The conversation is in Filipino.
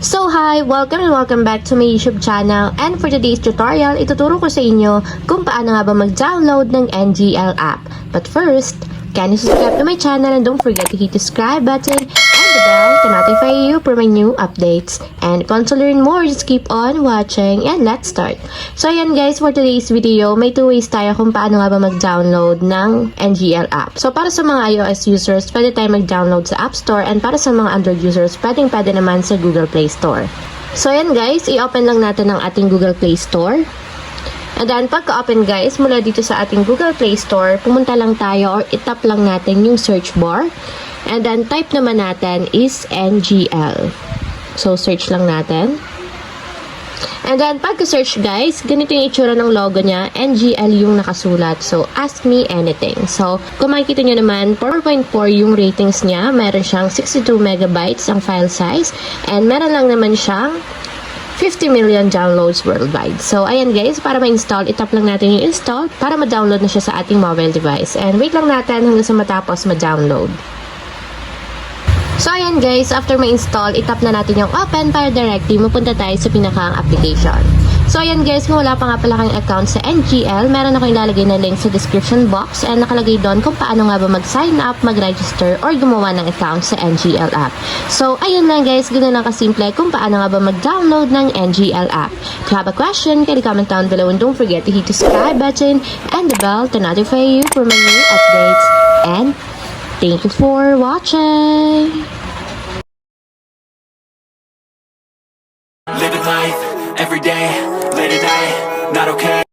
So hi! Welcome and welcome back to my YouTube channel, and for today's tutorial, ituturo ko sa inyo kung paano nga ba mag-download ng NGL app. But first, can you subscribe to my channel and don't forget to hit the subscribe button and the bell to notify you for my new updates. And if you want to learn more, just keep on watching and let's start. So ayan guys, for today's video, may two ways tayo kung paano nga ba mag-download ng NGL app. So para sa mga iOS users, pwede tayo mag-download sa App Store, and para sa mga Android users, pwede naman sa Google Play Store. So ayan guys, i-open lang natin ang ating Google Play Store. And then, pagka-open guys, mula dito sa ating Google Play Store, pumunta lang tayo or itap lang natin yung search bar. And then, type naman natin is NGL. So, search lang natin. And then, pagka-search guys, ganito yung itsura ng logo niya. NGL yung nakasulat. So, ask me anything. So, kung makikita nyo naman, 4.4 yung ratings niya. Meron siyang 62 megabytes ang file size. And meron lang naman siyang 50 million downloads worldwide. So, ayan guys, para ma-install, itap lang natin yung install para ma-download na siya sa ating mobile device. And wait lang natin hanggang sa matapos ma-download. So, ayan guys, after ma-install, itap na natin yung open para directly mapunta tayo sa pinakaang application. So, ayan guys, kung wala pa nga pala kayong account sa NGL, meron ako ilalagay na link sa description box and nakalagay doon kung paano nga ba mag-sign up, mag-register, or gumawa ng account sa NGL app. So, ayun lang guys, ganoon lang kasimple kung paano nga ba mag-download ng NGL app. If you have a question, can you comment down below and don't forget to hit the subscribe button and the bell to notify you for my new updates. And thank you for watching! Living life, every day, late at night, not okay.